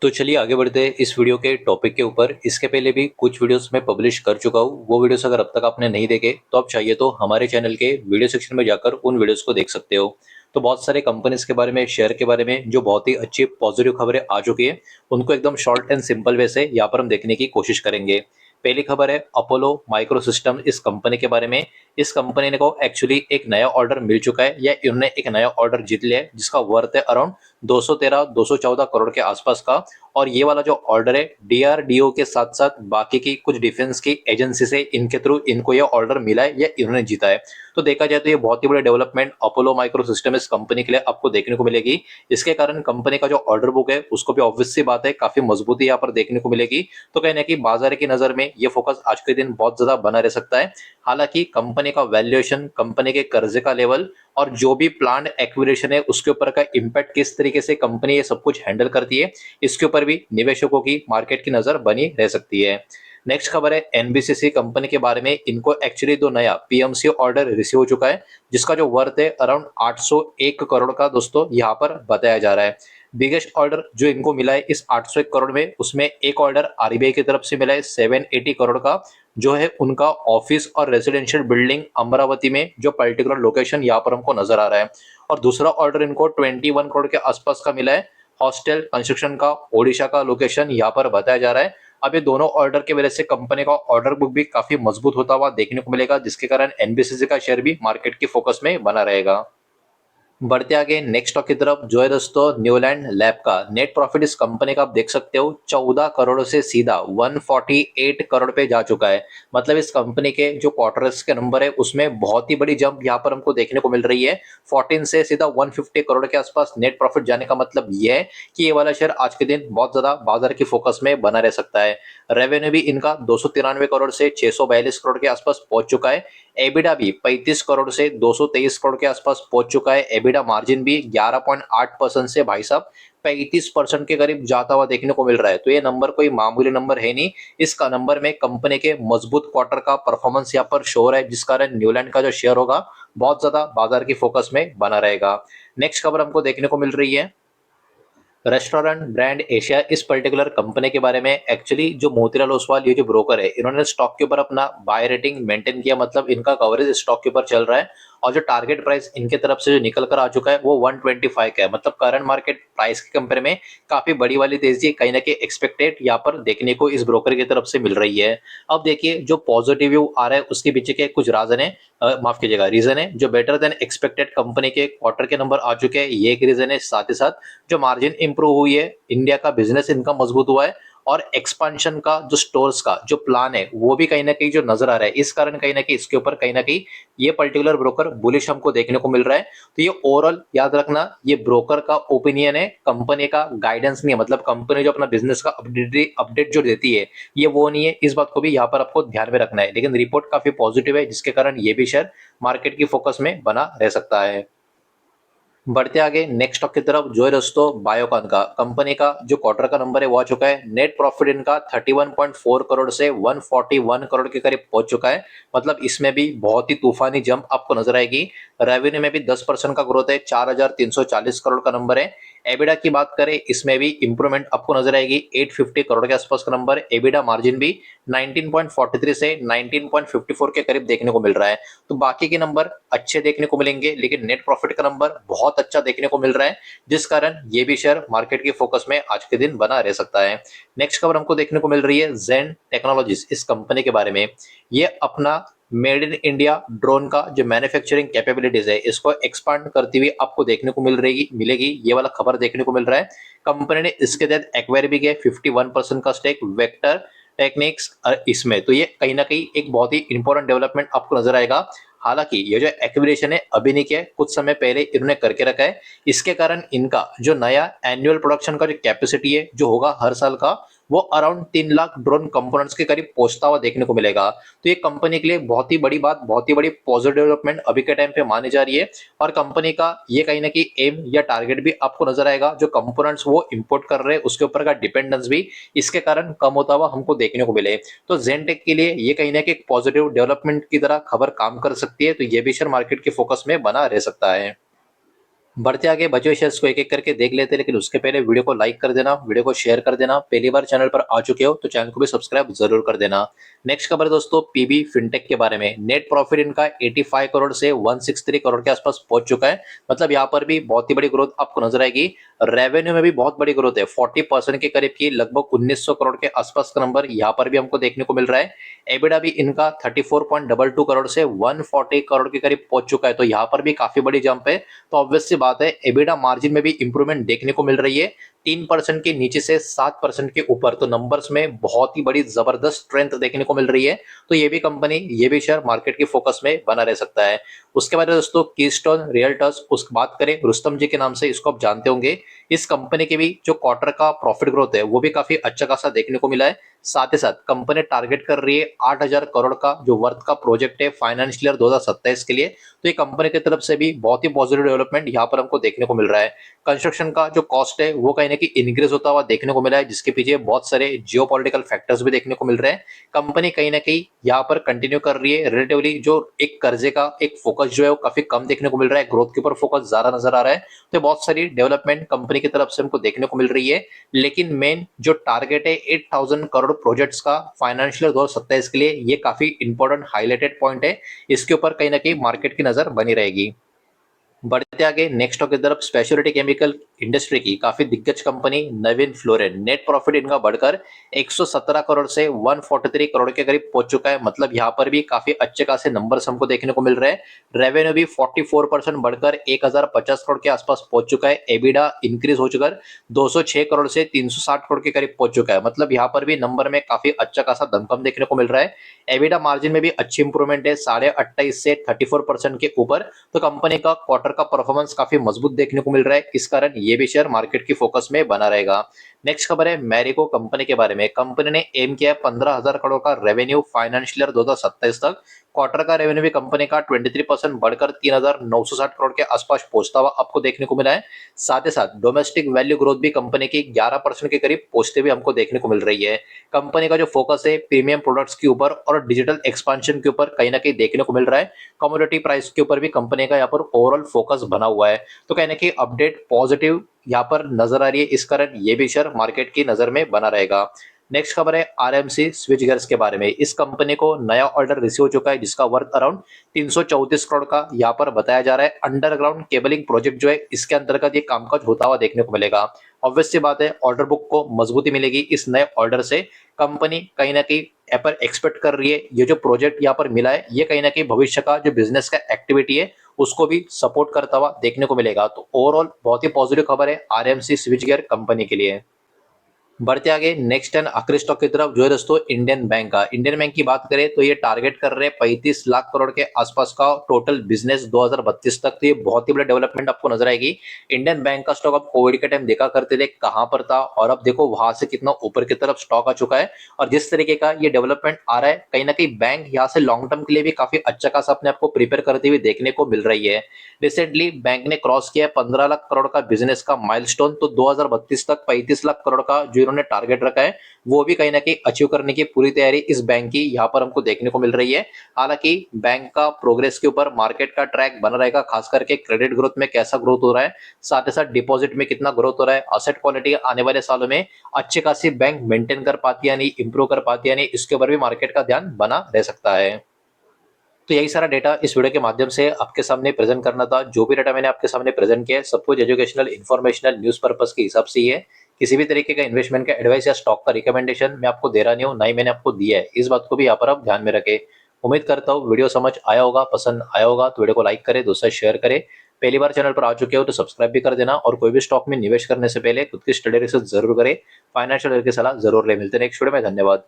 तो चलिए आगे बढ़ते हैं इस वीडियो के टॉपिक के ऊपर। इसके पहले भी कुछ वीडियोस मैं पब्लिश कर चुका हूँ। वो वीडियोस अगर अब तक आपने नहीं देखे तो आप चाहिए तो हमारे चैनल के वीडियो सेक्शन में जाकर उन वीडियोस को देख सकते हो। तो बहुत सारे कंपनीज के बारे में, शेयर के बारे में जो बहुत ही अच्छी पॉजिटिव खबरें आ चुकी है, उनको एकदम शॉर्ट एंड सिंपल वे से यहाँ पर हम देखने की कोशिश करेंगे। पहली खबर है अपोलो माइक्रो सिस्टम इस कंपनी के बारे में। इस कंपनी को एक्चुअली एक नया ऑर्डर मिल चुका है या इन्होंने एक नया ऑर्डर जीत लिया है जिसका वर्थ है अराउंड 213-214 करोड़ के आसपास का। और ये वाला जो ऑर्डर है डीआरडीओ के साथ साथ बाकी की कुछ डिफेंस की एजेंसी से इनके थ्रू इनको ये ऑर्डर मिला है या इन्होंने जीता है। तो देखा जाए तो ये बहुत ही बड़ी डेवलपमेंट अपोलो माइक्रो सिस्टम इस कंपनी के लिए आपको देखने को मिलेगी। इसके कारण कंपनी का जो ऑर्डर बुक है उसको भी ऑब्वियस सी बात है काफी मजबूती यहाँ पर देखने को मिलेगी। तो कहीं ना कहीं बाजार की नजर में ये फोकस आज के दिन बहुत ज्यादा बना रह सकता है। हालांकि कंपनी का वैल्यूएशन, कंपनी के कर्जे का लेवल और जो भी प्लान एक्विजिशन है उसके ऊपर का इंपैक्ट किस तरीके से कंपनी ये सब कुछ हैंडल करती है, इसके ऊपर भी निवेशकों की, मार्केट की नजर बनी रह सकती है। नेक्स्ट खबर है एनबीसीसी कंपनी के बारे में। इनको एक्चुअली दो नया पीएमसी ऑर्डर रिसीव हो चुका है जिसका जो वर्थ है अराउंड 801 करोड़ का दोस्तों यहाँ पर बताया जा रहा है। बिगेस्ट ऑर्डर जो इनको मिला है इस 801 करोड़ में, उसमें एक ऑर्डर आरबीआई की तरफ से मिला है 780 करोड़ का, जो है उनका ऑफिस और रेजिडेंशियल बिल्डिंग अमरावती में जो पर्टिकुलर लोकेशन यहाँ पर हमको नजर आ रहा है। और दूसरा ऑर्डर इनको 21 करोड़ के आसपास का मिला है हॉस्टल कंस्ट्रक्शन का, ओडिशा का लोकेशन यहाँ पर बताया जा रहा है। अब ये दोनों ऑर्डर की वजह से कंपनी का ऑर्डर बुक भी काफी मजबूत होता हुआ देखने को मिलेगा, जिसके कारण एनबीसीसी का शेयर भी मार्केट के फोकस में बना रहेगा। बढ़ते आगे नेक्स्ट स्टॉक की तरफ, जो है दोस्तों न्यूलैंड लैब का। नेट प्रॉफिट इस कंपनी का आप देख सकते हो 14 करोड़ से सीधा 148 करोड़ पे जा चुका है। मतलब इस कंपनी के जो क्वार्टर्स के नंबर है उसमें बहुत ही बड़ी जंप यहाँ पर हमको देखने को मिल रही है। 14 से सीधा 150 करोड़ के आसपास नेट प्रॉफिट जाने का मतलब ये है कि ये वाला शेयर आज के दिन बहुत ज्यादा बाजार की फोकस में बना रह सकता है। रेवेन्यू भी इनका 293 करोड़ से 642 करोड़ के आसपास पहुंच चुका है। एबिडा भी 35 करोड़ से 223 करोड़ के आसपास पहुंच चुका है। एबिडा मार्जिन भी 11.8% से भाई साहब 35% के करीब जाता हुआ देखने को मिल रहा है। तो ये नंबर कोई मामूली नंबर है नहीं। इसका नंबर में कंपनी के मजबूत क्वार्टर का परफॉर्मेंस यहाँ पर शो हो रहा है, जिस कारण न्यूलैंड का जो शेयर होगा बहुत ज्यादा बाजार की फोकस में बना रहेगा। नेक्स्ट खबर हमको देखने को मिल रही है रेस्टोरेंट ब्रांड एशिया इस पर्टिकुलर कंपनी के बारे में। एक्चुअली जो मोतीलाल ओसवाल ये जो ब्रोकर है, इन्होंने स्टॉक के ऊपर अपना बाय रेटिंग मेंटेन किया, मतलब इनका कवरेज स्टॉक के ऊपर चल रहा है। और जो टारगेट प्राइस इनके तरफ से जो निकल कर आ चुका है वो 125 का है। मतलब करंट मार्केट प्राइस के कंपेयर में काफी बड़ी वाली तेजी कहीं ना कहीं एक्सपेक्टेड यहाँ पर देखने को इस ब्रोकर की तरफ से मिल रही है। अब देखिए जो पॉजिटिव व्यू आ रहा है उसके पीछे के कुछ राजन है, माफ कीजिएगा रीजन है। जो बेटर देन एक्सपेक्टेड कंपनी के क्वार्टर के नंबर आ चुके हैं, ये एक रीजन है। साथ ही साथ जो मार्जिन इंप्रूव हुई है, इंडिया का बिजनेस इनकम मजबूत हुआ है, और एक्सपांशन का जो स्टोर्स का जो प्लान है वो भी कहीं ना कहीं जो नजर आ रहा है, इस कारण कहीं ना कहीं इसके ऊपर कहीं ना कहीं ये पर्टिकुलर ब्रोकर बुलिश हमको देखने को मिल रहा है। तो ये ओवरऑल याद रखना, ये ब्रोकर का ओपिनियन है, कंपनी का गाइडेंस नहीं है। मतलब कंपनी जो अपना बिजनेस का अपडेट जो देती है ये वो नहीं है, इस बात को भी यहाँ पर आपको ध्यान में रखना है। लेकिन रिपोर्ट काफी पॉजिटिव है जिसके कारण ये भी शेयर मार्केट की फोकस में बना रह सकता है। बढ़ते आगे नेक्स्ट स्टॉक की तरफ, जो है दोस्तों बायोकॉन का। कंपनी का जो क्वार्टर का नंबर है वो आ चुका है। नेट प्रॉफिट इनका 31.4 करोड़ से 141 करोड़ के करीब पहुंच चुका है। मतलब इसमें भी बहुत ही तूफानी जंप आपको नजर आएगी। रेवेन्यू में भी 10% का ग्रोथ है, 4,340 करोड़ का नंबर है। एबिडा की बात करें, इसमें भी इंप्रूवमेंट आपको नजर आएगी, 850 करोड़ के आसपास का नंबर। एबिडा मार्जिन भी 19.43 से 19.54 के करीब देखने को मिल रहा है। तो बाकी के नंबर अच्छे देखने को मिलेंगे, लेकिन नेट प्रॉफिट का नंबर बहुत अच्छा देखने को मिल रहा है, जिस कारण ये भी शेयर मार्केट के फोकस में आज के दिन बना रह सकता है। नेक्स्ट खबर हमको देखने को मिल रही है जेन टेक्नोलॉजीज इस कंपनी के बारे में। ये अपना मेड इन इंडिया ड्रोन का जो मैन्युफैक्चरिंग कैपेबिलिटीज है इसको एक्सपांड करती हुई आपको देखने को मिलेगी। ये वाला खबर देखने को मिल रहा है। कंपनी ने इसके तहत एक्वायर भी किया 51% का स्टेक वेक्टर टेक्निक्स इसमें। तो ये कहीं ना कहीं एक बहुत ही इंपॉर्टेंट डेवलपमेंट आपको नजर आएगा। हालांकि ये जो एक्विजिशन है अभी नहीं किया है, कुछ समय पहले इन्होंने करके रखा है। इसके कारण इनका जो नया एनुअल प्रोडक्शन का जो कैपेसिटी है जो होगा हर साल का, वो अराउंड 3 लाख ड्रोन कंपोनेंट्स के करीब पहुंचता हुआ देखने को मिलेगा। तो ये कंपनी के लिए बहुत ही बड़ी बात, बहुत ही बड़ी पॉजिटिव डेवलपमेंट अभी के टाइम पे मानी जा रही है। और कंपनी का ये कहीं ना कहीं एम या टारगेट भी आपको नजर आएगा, जो कंपोनेंट्स वो इंपोर्ट कर रहे हैं उसके ऊपर का डिपेंडेंस भी इसके कारण कम होता हुआ हमको देखने को मिले। तो जेनटेक के लिए ये कहीं ना कहीं एक पॉजिटिव डेवलपमेंट की तरह खबर काम कर सकती है। तो ये भी शेयर मार्केट के फोकस में बना रह सकता है। बढ़ते आगे बचे हुए शेयर्स को एक-एक करके देख लेते हैं, लेकिन उसके पहले वीडियो को लाइक कर देना, वीडियो को शेयर कर देना। पहली बार चैनल पर आ चुके हो तो चैनल को भी सब्सक्राइब जरूर कर देना। नेक्स्ट खबर है दोस्तों पीबी फिनटेक के बारे में। नेट प्रॉफिट इनका 85 करोड़ से 163 करोड़ के आसपास पहुंच चुका है। मतलब यहाँ पर भी बहुत ही बड़ी ग्रोथ आपको नजर आएगी। रेवेन्यू में भी बहुत बड़ी ग्रोथ है, 40% के करीब की, लगभग 1900 करोड़ के आसपास का नंबर यहाँ पर भी हमको देखने को मिल रहा है। एबिडा भी इनका 34.22 करोड़ से 140 करोड़ के करीब पहुंच चुका है, तो यहाँ पर भी काफी बड़ी जंप है। तो ऑब्वियस सी बात है एबिडा मार्जिन में भी इंप्रूवमेंट देखने को मिल रही है, 3% के नीचे से 7% के ऊपर। तो नंबर्स में बहुत ही बड़ी जबरदस्त स्ट्रेंथ देखने को मिल रही है। तो ये भी कंपनी, ये भी शेयर मार्केट के फोकस में बना रह सकता है। उसके बाद दोस्तों कीस्टोन रियल्टर्स, उस बात करें रुस्तम जी के नाम से, इसको आप जानते होंगे। इस कंपनी के भी जो क्वार्टर का प्रॉफिट ग्रोथ है वो भी काफी अच्छा खासा देखने को मिला है। साथ ही साथ कंपनी टारगेट कर रही है 8000 करोड़ का जो वर्थ का प्रोजेक्ट है फाइनेंशियल ईयर 2027 के लिए। तो ये कंपनी की तरफ से भी बहुत ही पॉजिटिव डेवलपमेंट यहाँ पर हमको देखने को मिल रहा है। कंस्ट्रक्शन का जो कॉस्ट है वो कहीं ना कहीं इंक्रीज होता हुआ देखने को मिला है, जिसके पीछे बहुत सारे जियोपॉलिटिकल फैक्टर्स भी देखने को मिल रहे हैं। कंपनी कहीं ना कहीं यहाँ पर कंटिन्यू कर रही है रिलेटिवली जो एक कर्जे का एक फोकस जो है वो काफी कम देखने को मिल रहा है, ग्रोथ के ऊपर फोकस ज्यादा नजर आ रहा है। तो बहुत सारी डेवलपमेंट कंपनी की तरफ से हमको देखने को मिल रही है। लेकिन मेन जो टारगेट है 8000 करोड़ प्रोजेक्ट्स का फाइनेंशियल 2027 के लिए, ये काफी इंपॉर्टेंट हाईलाइटेड पॉइंट है। इसके ऊपर कहीं ना कहीं मार्केट की नजर बनी रहेगी। बढ़ते आगे नेक्स्ट टॉक की तरफ, स्पेशलिटी केमिकल इंडस्ट्री की काफी दिग्गज कंपनी नवीन फ्लोरेन, नेट प्रॉफिट इनका बढ़कर 117 करोड़ से 143 करोड़ के करीब पहुंच चुका है। मतलब यहाँ पर भी काफी अच्छे खासे नंबर्स हमको देखने को मिल रहे हैं। रेवेन्यू भी 44% बढ़कर 1050 करोड़ के आसपास पहुंच चुका है। एबिडा इंक्रीज हो चुका 206 करोड़ से 360 करोड़ के करीब पहुंच चुका है। मतलब यहाँ पर भी नंबर में काफी अच्छा खासा दमखम देखने को मिल रहा है। एबिडा मार्जिन में भी अच्छी इंप्रूवमेंट है, 28.5 से 34% के ऊपर। तो कंपनी का क्वार्टर का परफॉर्मेंस काफी मजबूत देखने को मिल रहा है, इस कारण ये भी शेयर मार्केट की फोकस में बना रहेगा। नेक्स्ट खबर है मैरिको कंपनी के बारे में। कंपनी ने एम किया है 15,000 करोड़ का रेवेन्यू फाइनेंशियल ईयर 2027 तक। क्वार्टर का रेवेन्यू भी कंपनी का 23% बढ़कर 3,960 करोड़ के आसपास पहुंचता हुआ आपको देखने को मिला है। साथ ही साथ डोमेस्टिक वैल्यू ग्रोथ भी कंपनी की 11% के करीब पहुंचते हुए हमको देखने को मिल रही है। कंपनी का जो फोकस है प्रीमियम प्रोडक्ट्स के ऊपर और डिजिटल एक्सपेंशन के ऊपर कहीं ना कहीं देखने को मिल रहा है। कमोडिटी प्राइस के ऊपर भी कंपनी का यहाँ पर ओवरऑल फोकस बना हुआ है। तो कहीं ना कहीं अपडेट पॉजिटिव यहाँ पर नजर आ रही है, इस कारण ये भी शेयर मार्केट की नजर में बना रहेगा। नेक्स्ट खबर है आरएमसी स्विच गियर्स के बारे में। इस कंपनी को नया ऑर्डर रिसीव हो चुका है जिसका वर्थ अराउंड 334 करोड़ का यहाँ पर बताया जा रहा है। अंडरग्राउंड केबलिंग प्रोजेक्ट जो है इसके अंतर्गत ये कामकाज होता हुआ देखने को मिलेगा। ऑब्वियस सी बात है ऑर्डर बुक को मजबूती मिलेगी इस नए ऑर्डर से। कंपनी कहीं ना कहीं यहाँ पर एक्सपेक्ट कर रही है ये जो प्रोजेक्ट यहाँ पर मिला है ये कहीं ना कहीं भविष्य का जो बिजनेस का एक्टिविटी है उसको भी सपोर्ट करता हुआ देखने को मिलेगा। तो ओवरऑल बहुत ही पॉजिटिव खबर है आरएमसी स्विच गियर कंपनी के लिए। बढ़ते आगे नेक्स्ट एंड आखिरी स्टॉक की तरफ जो है दोस्तों इंडियन बैंक का। इंडियन बैंक की बात करें तो ये टारगेट कर रहे हैं 35 लाख करोड़ के आसपास का टोटल बिजनेस 2032 तक। तो ये बहुत ही बड़ा डेवलपमेंट आपको नजर आएगी। इंडियन बैंक का स्टॉक आप कोविड के टाइम देखा करते थे कहां पर था, और अब देखो वहां से कितना ऊपर की तरफ स्टॉक आ चुका है। और जिस तरीके का ये डेवलपमेंट आ रहा है कहीं ना कहीं बैंक यहाँ से लॉन्ग टर्म के लिए भी काफी अच्छा खासा अपने आप को प्रिपेयर करते हुए देखने को मिल रही है। रिसेंटली बैंक ने क्रॉस किया है 15 लाख करोड़ का बिजनेस का माइलस्टोन। तो 2032 तक 35 लाख करोड़ का जो इन्होंने टारगेट रखा है वो भी कहीं ना कहीं अचीव करने की पूरी तैयारी इस बैंक की यहाँ पर हमको देखने को मिल रही है। हालांकि बैंक का प्रोग्रेस के ऊपर मार्केट का ट्रैक बना रहेगा, खास करके क्रेडिट ग्रोथ में कैसा ग्रोथ हो रहा है, साथ ही साथ डिपॉजिट में कितना ग्रोथ हो रहा है, असेट क्वालिटी आने वाले सालों में अच्छी खासी बैंक मेंटेन कर पाती है नहीं, इंप्रूव कर पाती है नहीं, इसके ऊपर भी मार्केट का ध्यान बना रह सकता है। तो यही सारा डेटा इस वीडियो के माध्यम से आपके सामने प्रेजेंट करना था। जो भी डेटा मैंने आपके सामने प्रेजेंट किया है सब कुछ एजुकेशनल, इन्फॉर्मेशनल, न्यूज पर्पस के हिसाब से ही है। किसी भी तरीके का इन्वेस्टमेंट का एडवाइस या स्टॉक का रिकमेंडेशन मैं आपको दे रहा नहीं हूँ, ना ही मैंने आपको दिया है। इस बात को भी यहाँ पर आप ध्यान में रखें। उम्मीद करता हूँ वीडियो समझ आया होगा, पसंद आया होगा तो वीडियो को लाइक करें, दोस्तों शेयर करें। पहली बार चैनल पर आ चुके हो तो सब्सक्राइब भी कर देना, और कोई भी स्टॉक में निवेश करने से पहले खुद की स्टडी रिसर्च जरूर करें, फाइनेंशियल की सलाह जरूर ले। मिलते हैं नेक्स्ट वीडियो में, धन्यवाद।